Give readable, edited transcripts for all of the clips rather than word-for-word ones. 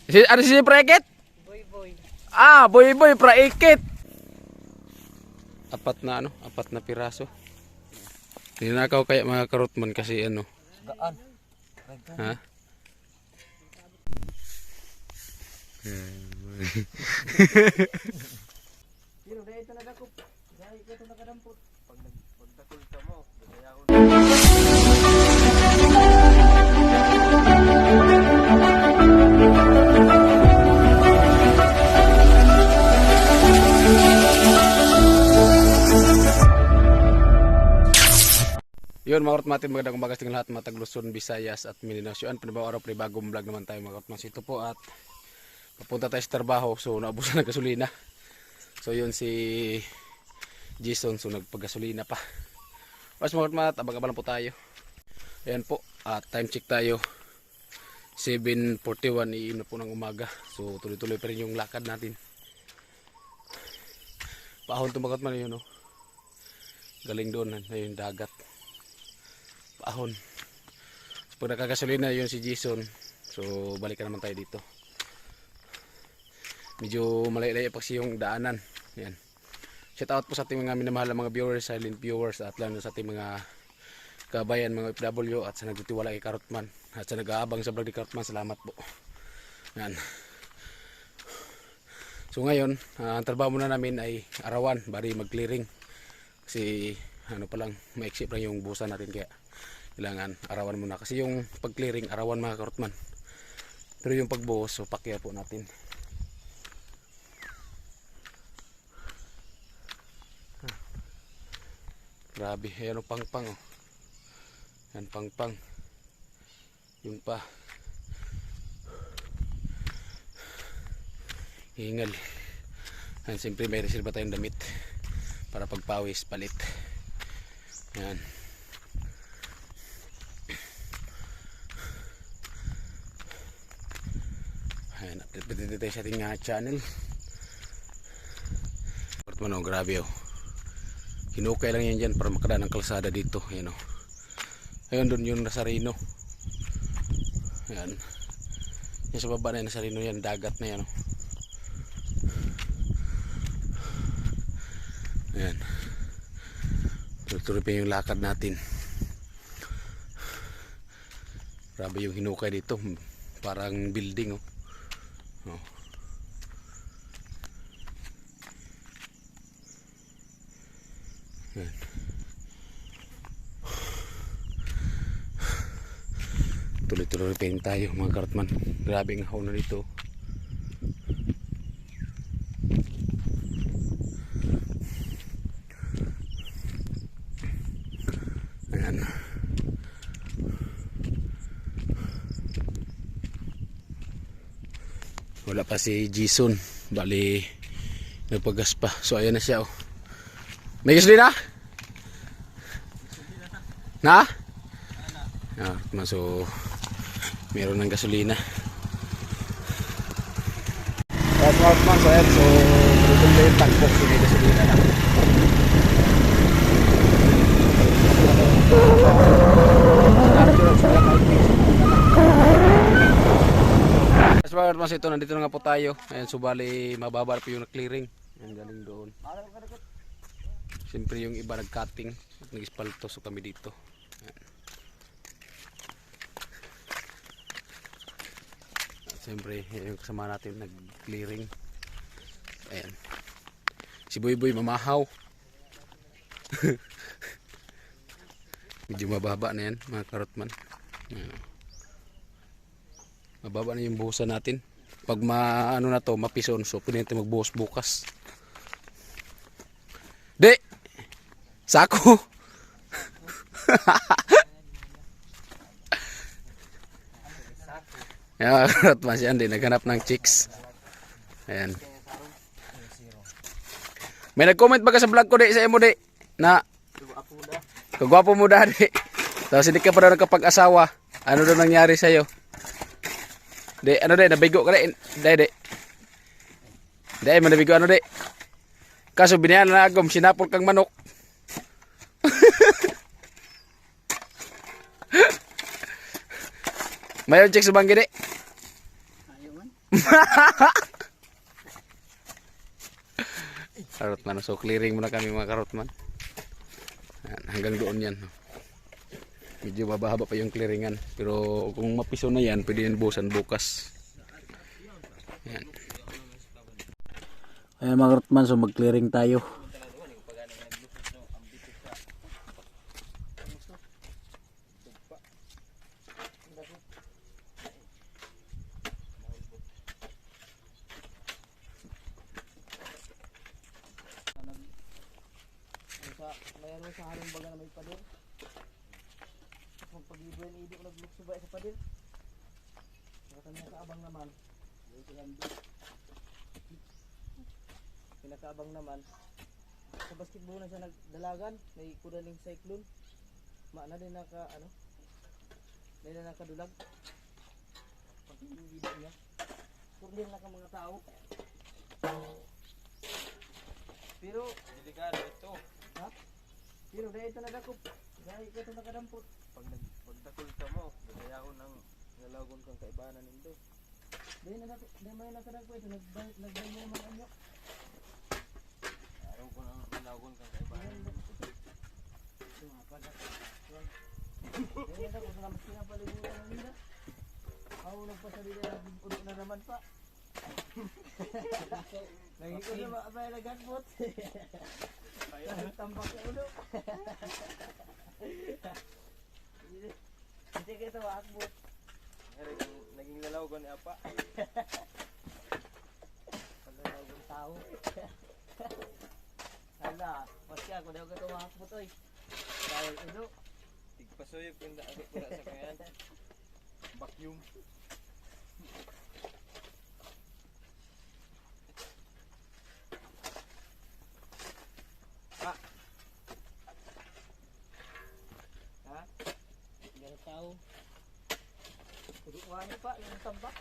Ano si Praikit? Boy boy. Ah, boy Praikit. Apat na piraso. Ninakaw kaya mga karotman kasi ano. Gaan. Ha? Pero dahil ito nadakop. Dahil ito nakadampot. Pag nagdakol ka mo, gagayaon. Yun mga karotmatin, magandang umaga sa lahat mga tag-Luzon, Visayas at Mindanao. So yan, panibawang araw, panibagong vlog naman tayo mga karotmatin. Ito po at papunta tayo sa trabaho, so naubusan ng gasolina. So yun si Jason, so nagpagasolina pa. Mas mga karotmat, abang-abang po tayo. Ayan po, at time check tayo. 7:41, iyon na po ng umaga. So tuloy-tuloy pa rin yung lakad natin. Paahon ito mga karotmat yun, no? Galing doon, ayun dagat. Paahon. So, pag nakagasolina yun si Jason, so balikan naman tayo dito. Medyo malay-lay pa kasi yung daanan. Yan. Shout out po sa ating mga minamahal na mga viewers, silent viewers, at lalo sa ating mga kabayan, mga OFW, at sa nagtitiwala kay Karotman, at sa nag-aabang sa vlog ni Karotman, salamat po. Yan. So ngayon, ang trabaho muna namin ay arawan, bari mag-clearing. Kasi ano pa lang, maiksi pa lang yung busa natin, kaya kailangan arawan muna. Kasi yung pag-clearing, arawan mga Karotman. Pero yung pagbuhos, so pakya po natin. Grabe, ayan o pang-pang oh. Yan pang-pang. Yun pa. Hingal. Yan, siyempre may reserva tayong damit para pagpawis, palit. Yan. Ayan, update tayo sa ating channel. Karotman oh, grabe oh. Hinukay lang yan dyan para makadaan ng kalsada dito. Ayan o. Ayun doon yung Nazareno. Ayan. Yan sa baba na yung Nazareno yan. Dagat na yan o. Ayan. Tuloy-tuloy pa yung lakad natin. Grabe yung hinukay dito. Parang building o. Oh. Ayan. Tuloy-tuloy pa rin tayo mga Karotman. Grabe ang hauna dito. Ayan. Wala pa si Jason. Bali nagpagas pa. So ayan na siya oh. May gasolina? Na? So meron ng gasolina. That's out man so ayan. So meron na yung tagpok. So may gasolina na. That's out man. Ito nandito na nga po tayo. Ayan, so bali mababa po yung clearing. Ayan, galing doon. Siyempre yung iba nag-cutting at nag-ispalto, so kami dito. Ayan. At siyempre yung kasama natin nag-clearing. Ayan. Si Boy mamahaw. Medyo mababa na yan mga Karotman. Ayan. Mababa na yung buhusan natin. Pag ano na to, mapison, so pwede natin magbuhos bukas. Di! Sako. Yan, Karotman siya, hindi naghanap ng chicks. Ayan. May nag-comment ba ka sa vlog ko di, sa imo di, na kagwapo mo da di. Tapos hindi ka pa daw nakapag-asawa. Ano daw nangyari sa'yo? Di, ano di, nabigo ka di. Di. Di, manabigo ano di. Kaso binayan na agom, sinapol kang manok. Mayroon check sa banggi di. Ayaw man. man. Karotman. So clearing muna kami mga karotman. Ayan, hanggang doon yan. Medyo mababa pa yung clearingan. Pero kung mapiso na yan, pwede yan busan bukas. Ayan. Ayan mga karotman, so mag-clearing tayo. Mayroon sa halong baga na may pader. Kung pag-ibuen, hindi ko nagluksuba sa pader. Pinakaabang naman. Pinakaabang naman. Sa basketball na siya nagdalagan. May kudaling cyclone. Maana din naka, ano? Dahil na nakadulag. Pag yung video niya. Kurling na ka mga tao. Pero, delikado ito. Ha? Pero dahil ito nadakop. Dahil ito nakadampot. Pag nagdakol ka mo, dahil ang nalagon kang kaibanan nito. Dahil may nakadakop ito, nagdahin mo naman anyok. Araw ko nang nalagon kang kaibanan nito. Ito nga, padakop. Dahil nadakop, salamat pinapaliguan ng nila. Ako nagpasalila, nagpuno na naman pa. Naging ulo ba ba nagagpot? Tambak sa ulo. Hindi ka ito makakbot. Naging lalawagan ni Apa. Lalawagan tao. Hala, pasti ako daw ka ito makakbot oy. Dahil ulo. Tigpasoy kung daag ko sa kayan. Vacuum. Tao. Kudu wani Pak yang tambak.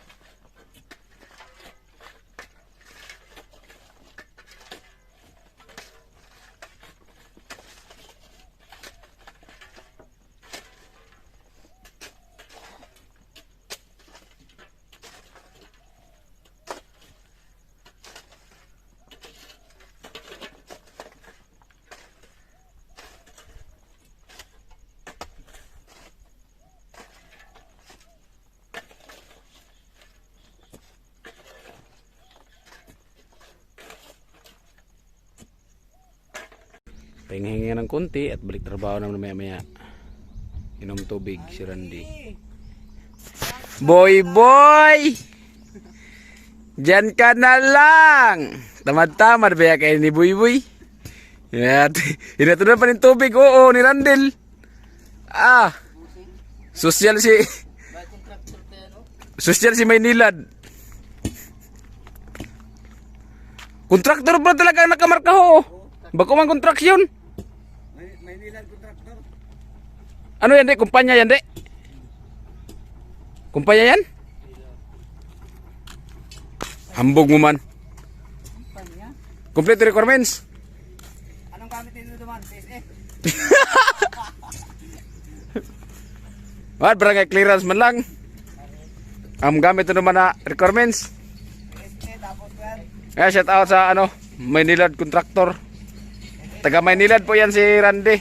Pahinga ng konti at balik trabaho naman maya-maya. Inom tubig si Randy. Boy! Diyan ka na lang! Tamad-tamad ba kayo ni Boy? Inatunan pa ng tubig. Oo, ni Randel. Ah! Sosyal si Maynilad. Kontraktor pa talaga ang nakamarka ho. Bako man kontraksyon. Maynilad kontraktor. Ano yan, de? Kumpanya yan, de? Kumpanya yan? Hambog mo man. Kumpanya? Complete requirements. Anong gamit nito naman? PSA? Barangay clearance man lang. Ang gamit ito naman na requirements. PSA, tapos yan. Kaya shout out sa Maynilad Contractor. Taga Maynilad po yan si Randy.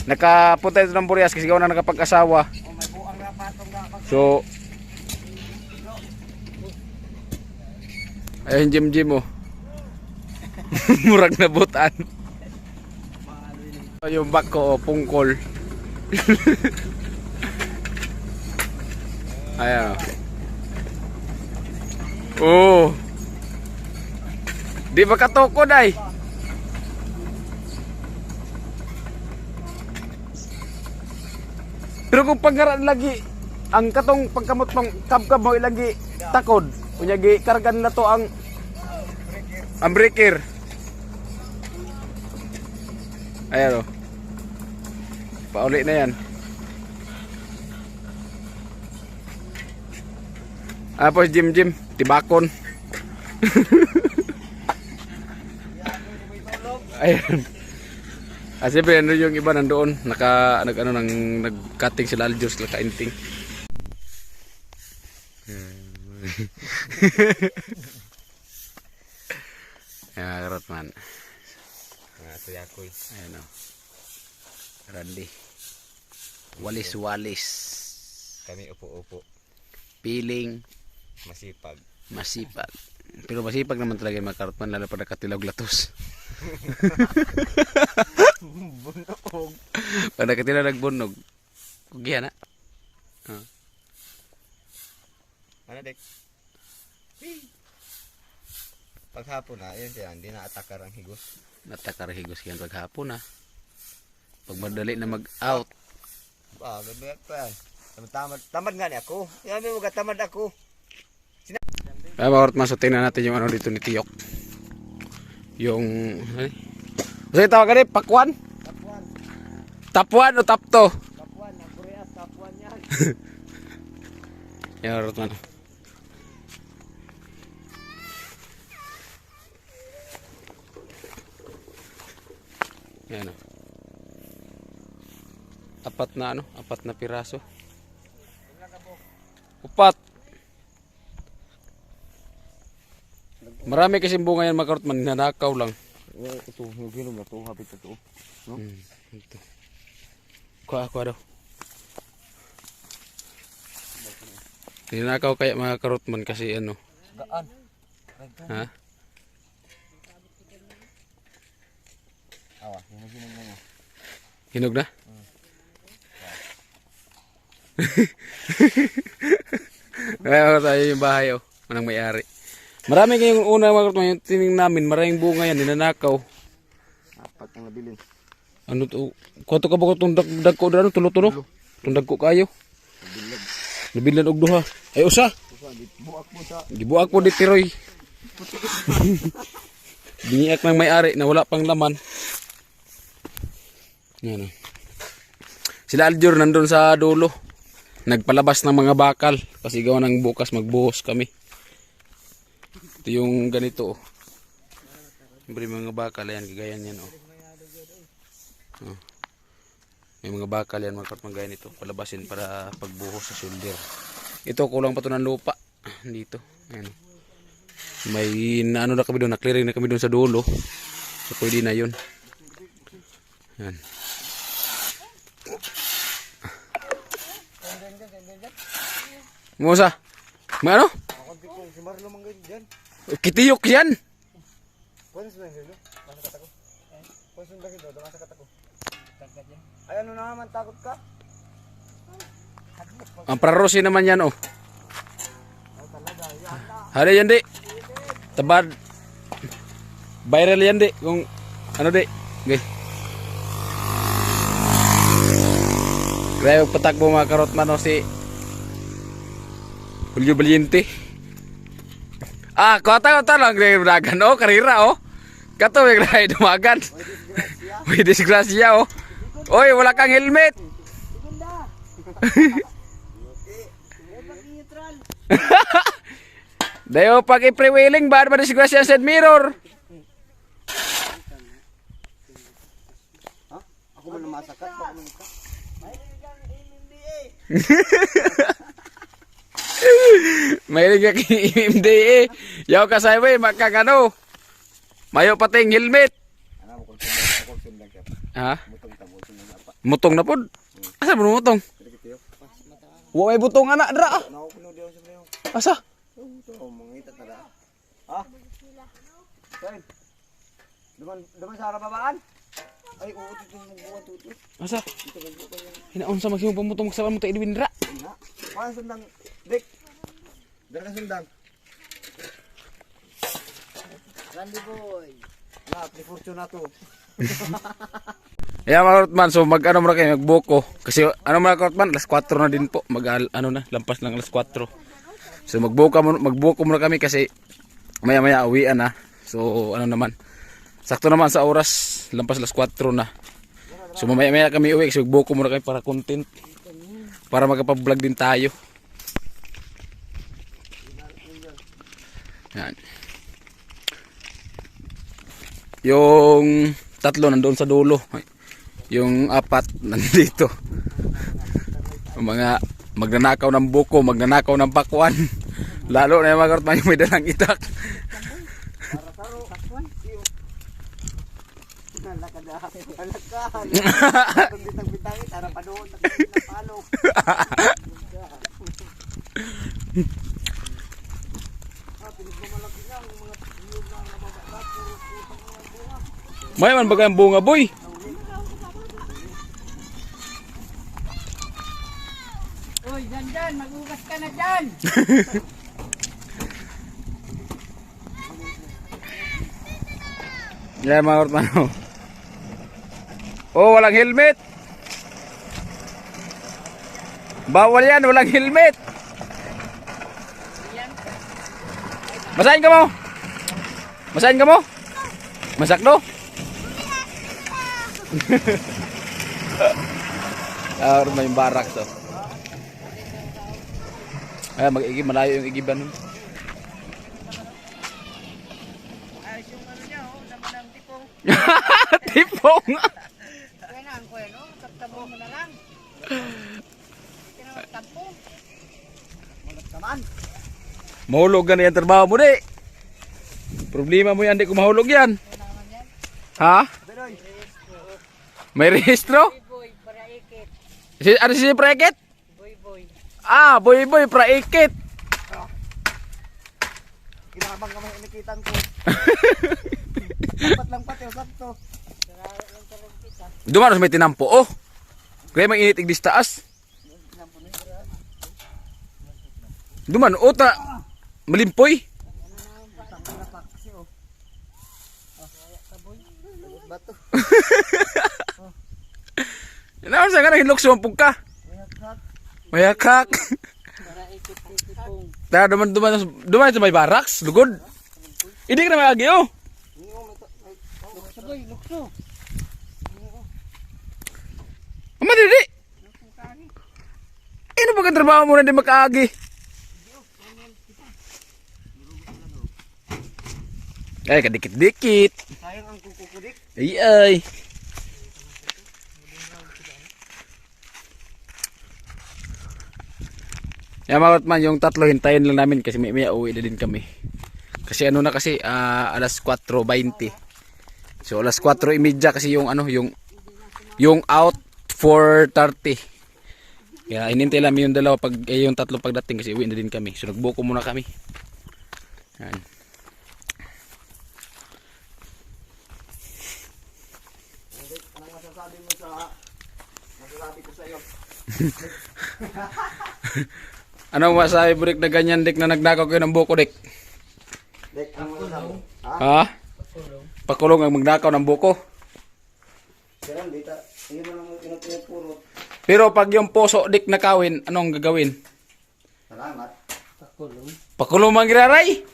Nakapunta ito ng Burias kasi gawa na nakapag-asawa. May buang rapatong kapag. So, ayun Jim oh. Murag na butan. Yung back ko pungkol. Ayan oh. Di ba katukod ay? Pero kung pagkaran lagi ang katong pagkamot pang kabkab mo ilagi takod, unya gi kargan na to ang breaker. Ayan o. Pauli na yan. Tapos Jim, tibakon. Ayan. Siyempre ano yung iba nandoon, nag-cutting sila aljos, naka-inting. Yan mga karotman. Mga tuyakoy. Ayan o. Randy. Walis-walis. Kami upo-upo. Piling. Masipag. Masipag. Pero masipag naman talaga yung mga karotman, lalo pa nakatilaw latos. Bunog. Pag nakatilaw nagbunog, kugyan na. Ano dek? Paghapon na, yun siya, hindi na atakar ang higos. Natakarhigos yan paghapon na. Pag madali na mag-out. Gabi pa yan. Tamad nga ni ako. Sabi mo ka, tamad ako. Kaya mga karotman, so tingnan natin yung ano dito ni Tiyok. Yung... Kasi tawag ka pakwan? Tapuan. Top 1 o top 2? Tapuan, ang Korea, tapuan yan. Yan mga karotman. Yan o. Apat na piraso. Upat. Marami kasi bunga yan mga karotman, nanakaw lang. Ito, yung ginom na ito, hapit na ito. No? Ito. Kuha daw. Ninakaw kaya mga karotman kasi ano. Gaan. Ha? Awa, yung ginom na niya. Hinog na? Kaya tayo yung bahay oh. Manang may-ari. Marami kayong una mga karotman, yung tining namin, maraming bunga yan, ninanakaw. Apat ang nabilin. Ano to? Kuwato ka ba ko itong dagko na ano? Tulo-tulo? Itong dagko kayo? Nabilan og duha. Ay usa. Buak mo sa... Gibuak po di tiroy. Biniak ng may-ari na wala pang laman. Yan o. Sila Aljur nandun sa dulo. Nagpalabas ng mga bakal. Kasi gawa ng bukas magbuhos kami. Ito yung ganito oh. Siyempre mga bakal yan. Gagayan yan oh. Oh. May mga bakal yan mga karotman gaya nito. Palabasin para pagbuhos sa shoulder. Ito kulang pa ito ng lupa. Dito. Ayan. May ano na kami doon. Na-clearing na kami doon sa dulo. So pwede na yun. Ayan. Musa. May ano? Ako di ko, si Marlo manggay dyan. Kitiyok yan. Pwede sa manggay no? Nasa katako. Pwede sa manggay doon, nasa katako. Ay ano na naman, takot ka? Ang prarosi naman yan oh. Hari yan di. Tabad. Viral yan di. Kung ano di. Okay. Grabe patakbo mga karotman oh si Julio Valiente. Ah, kota lang dagan oh, karira oh. Kato may grabe dumagan. May disgrasya oh. Oy, wala kang helmet. Dayo pag i-pre-wheeling ba ba disgrasya sa mirror? Ha? Ako man namasakat, baka man ka. May liga kay MDA. Yaw ka sa way makang ano. Mayo pating helmet. Ano mo kung sundan ka? Ha? Mutong tabo sundan apa? Mutong na pod. Asa mo mutong? Sige tiyo. Wa may butong anak dra. Nako kuno diyo sa playo. Asa? Oh, mangita tara. Ha? Kain. Duman sa babaan? Ay, oo, dito mo buwan tuto. Asa? Dito mo buwan yan. Hinaon sa magsimo pamutong sa mo ta idwin dra. Ha? Paano sundang? Dik. Dala sundang. Randy boy. Na, Fortunato. Yeah, mga karotman, so mag ano muna kayo, magbuko. Kasi ano mga karotman, alas 4 na din po. Mag ano na, lampas lang alas 4. So magbuko muna kami kasi maya-maya uwian na. So ano naman, sakto naman sa oras, lampas alas 4 na. So mamaya-maya kami uwi kasi magbuko muna kami para content. Para magpa-vlog din tayo. Yan. Yung tatlo nandoon sa dulo. Yung apat nandito. Mga magnanakaw ng buko, magnanakaw ng pakwan. Lalo na yung mga karot man yung may dalang itak. Para taro. Takwan. Iyo. Nalakadahan. Nalakahan. Kung bitang-bitangin, tara pa doon. Napalo. Pinagmamalaki lang yung mga niyog na nabababa. Puro putang mga bunga. May man bagay ang bunga boy. Uy, dyan, magugas ka na dyan. Yan mga karot man. Oh, walang helmet. Bawal yan, walang helmet. Masahin ka mo? Masahin ka mo? Masakdo? Ah, may barak to. Ay, mag-igib, malayo yung igiban nun. Ayos yung ano niya, oh, naman ang tipong. Tipong! Kaya na, ang kuya, no? Tagtabo mo na lang. Hindi na magtampo. Malat naman. Mahulog ka na yung trabaho mo, di. Problema mo yan, di ko mahulog yan. Ano naman yan? Ha? Beroy. May rehistro? Boy, para ikit. Ano si Prekit? Boy. Ah, boy, praikit. Kinakabang kamay inikitan ko. Dapat lang pati, sakto. Dumanos may tinampo, oh. Kaya may init igdis taas. Duman, ta. Malimpoy. Bato. Ano sa kanang hinlok sumampog ka? Mayakak. Para ikit yung tipong. Tara, duman sa may barracks, lugod. Hindi ka na may agi, oh. Lukso boy, lukso. Madali. Ano ba ang trabaho mo na di makaagi? Ay, kadikit-dikit. Sayang ang kukukudik. Ay. Yan mga man, yung tatlo hintayin lang namin kasi may uwi na din kami. Kasi ano na kasi, alas 4:20. So alas 4:30 kasi yung ano, yung out 4:30. Kaya hinintay lang yung dalawa yung tatlo pagdating kasi uwi na din kami. So nagbuko muna kami. Yan. Anong masasabi mo sa masasabi ko sa iyo? Anong masabi mo Rick na ganyan Dick na nagnakaw kayo ng buko Dick? Dek, ang masasabi mo? Ha? Ha? Pakulong ang magnakaw ng buko. Kaya lang, dita. Hindi mo lang pinapurot. Pero pag yung puso Dick nakawin, anong gagawin? Salamat. Pakulong manggiraray.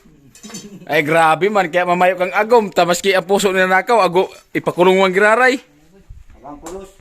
Ay grabe man, kaya mamayo kang agom. Tamaski ang puso nila nakaw, ipakulong manggiraray. Abang pulos.